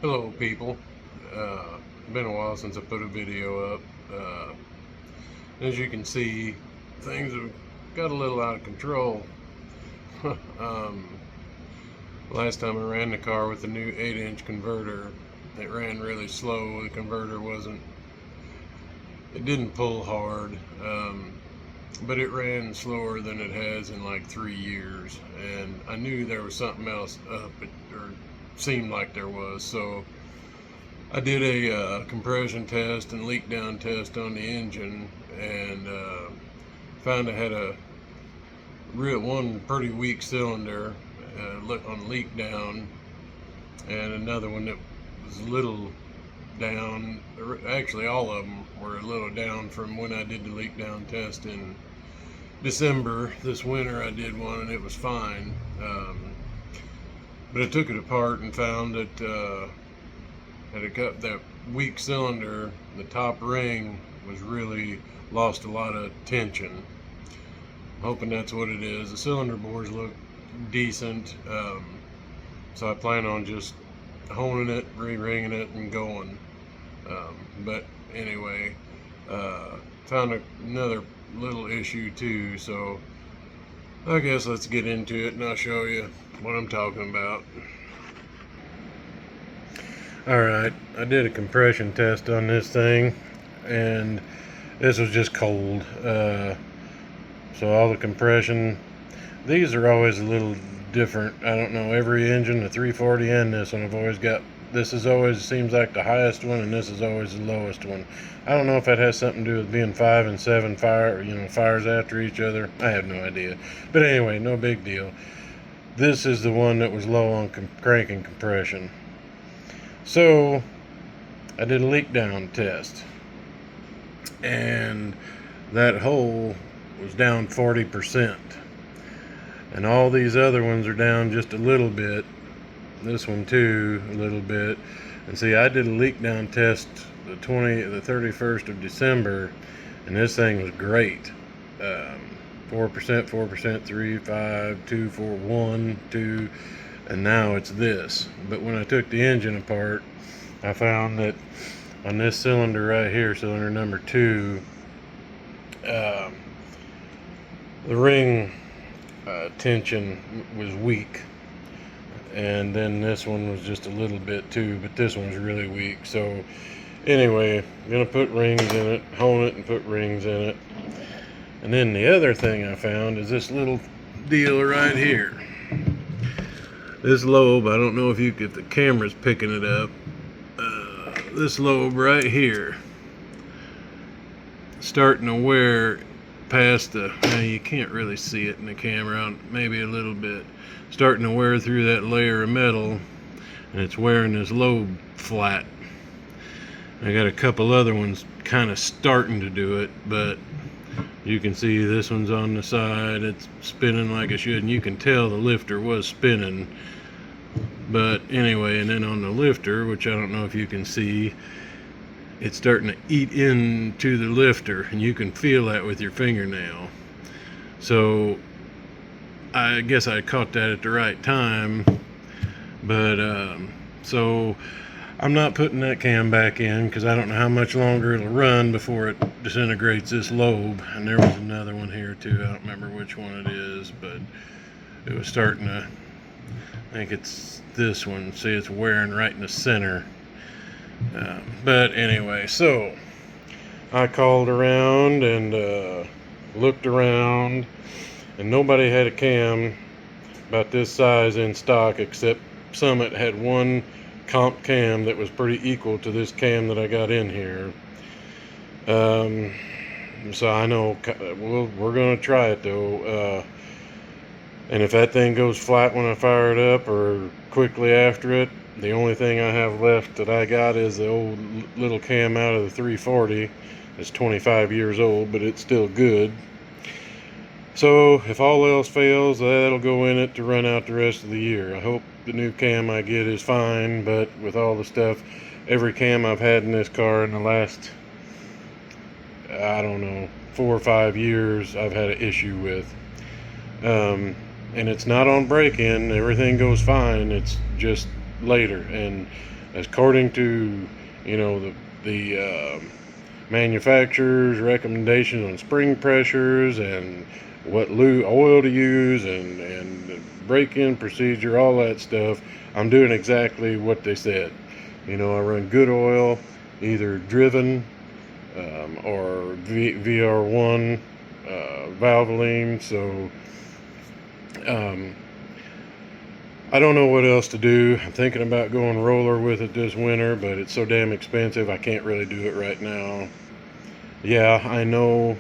Hello people, been a while since I put a video up. As you can see, things have got a little out of control. um, Last time I ran the car with the new 8-inch converter, it ran really slow. The converter it didn't pull hard, but it ran slower than it has in like 3 years. And I knew there was something else up, or seemed like there was, so I did a compression test and leak down test on the engine, and found I had a one pretty weak cylinder on leak down, and another one that was a little down. Actually, all of them were a little down from when I did the leak down test in December. This winter I did one and it was fine, but I took it apart and found that had it got that weak cylinder, the top ring was really lost a lot of tension. I'm hoping that's what it is. The cylinder bores look decent, so I plan on just honing it, re-ringing it, and going. But anyway, found another little issue too, so I guess let's get into it and I'll show you what I'm talking about. Alright, I did a compression test on this thing, and this was just cold. So all the compression, these are always a little different. I don't know, every engine, the 340 and this one, I've always got, this is always seems like the highest one, and this is always the lowest one. I don't know if that has something to do with being 5 and 7 fires after each other. I have no idea. But anyway, no big deal. This is the one that was low on crank and compression. So I did a leak down test, and that hole was down 40%, and all these other ones are down just a little bit. This one too, a little bit. And see, I did a leak down test the 31st of December, and this thing was great. 4%, 3, 5, 2, 4, 1, 2, and now it's this. But when I took the engine apart, I found that on this cylinder right here, cylinder number 2, the ring tension was weak, and then this one was just a little bit too, but this one's really weak. So anyway, I'm gonna put rings in it, hone it, and put rings in it. And then the other thing I found is this little deal right here. This lobe, I don't know if the camera's picking it up. This lobe right here, starting to wear past now you can't really see it in the camera, maybe a little bit, starting to wear through that layer of metal, and it's wearing this lobe flat. I got a couple other ones kind of starting to do it, but you can see this one's on the side, it's spinning like it should, and you can tell the lifter was spinning. But anyway, and then on the lifter, which I don't know if you can see, it's starting to eat into the lifter, and you can feel that with your fingernail. So I guess I caught that at the right time. But so I'm not putting that cam back in because I don't know how much longer it'll run before it disintegrates this lobe. And there was another one here too, I don't remember which one it is, but it was starting to, I think it's this one. See, it's wearing right in the center. But anyway, so I called around and looked around, and nobody had a cam about this size in stock, except Summit had one comp cam that was pretty equal to this cam that I got in here. So I know we're going to try it though. And if that thing goes flat when I fire it up or quickly after it, the only thing I have left that I got is the old little cam out of the 340. It's 25 years old, but it's still good. So if all else fails, that'll go in it to run out the rest of the year. I hope the new cam I get is fine, but with all the stuff, every cam I've had in this car in the last, I don't know, 4 or 5 years, I've had an issue with. And it's not on break-in, everything goes fine, it's just later. And according to, you know, the manufacturer's recommendations on spring pressures and what oil to use and break-in procedure, all that stuff. I'm doing exactly what they said. You know, I run good oil, either driven or VR1 Valvoline. So um, I don't know what else to do. I'm thinking about going roller with it this winter, but it's so damn expensive I can't really do it right now. Yeah, I know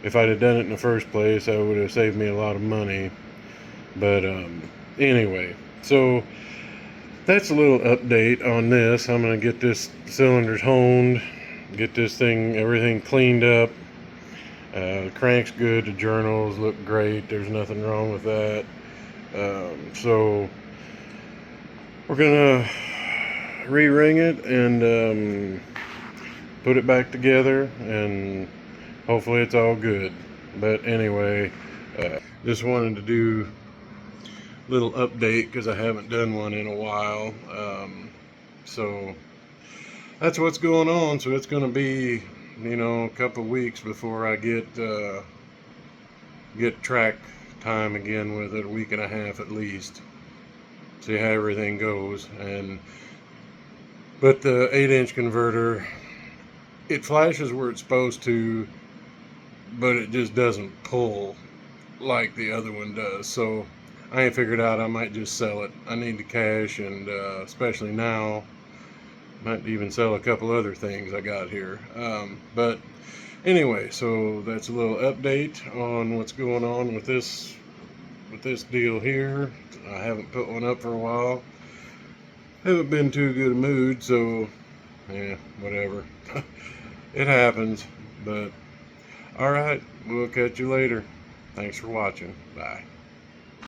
if I'd have done it in the first place, I would have saved me a lot of money. But anyway, so that's a little update on this. I'm going to get this cylinders honed, get this thing, everything cleaned up. The crank's good, the journals look great, there's nothing wrong with that. So we're going to re-ring it and put it back together, and hopefully it's all good. But anyway, just wanted to do a little update because I haven't done one in a while. So that's what's going on. So it's going to be, you know, a couple weeks before I get track time again with it, a week and a half at least. See how everything goes. But the 8-inch converter, it flashes where it's supposed to, but it just doesn't pull like the other one does. So I ain't figured out, I might just sell it. I need the cash, and especially now, might even sell a couple other things I got here. But anyway, so that's a little update on what's going on with this deal here. I haven't put one up for a while. Haven't been too good a mood, so yeah, whatever. It happens. But alright, we'll catch you later. Thanks for watching. Bye.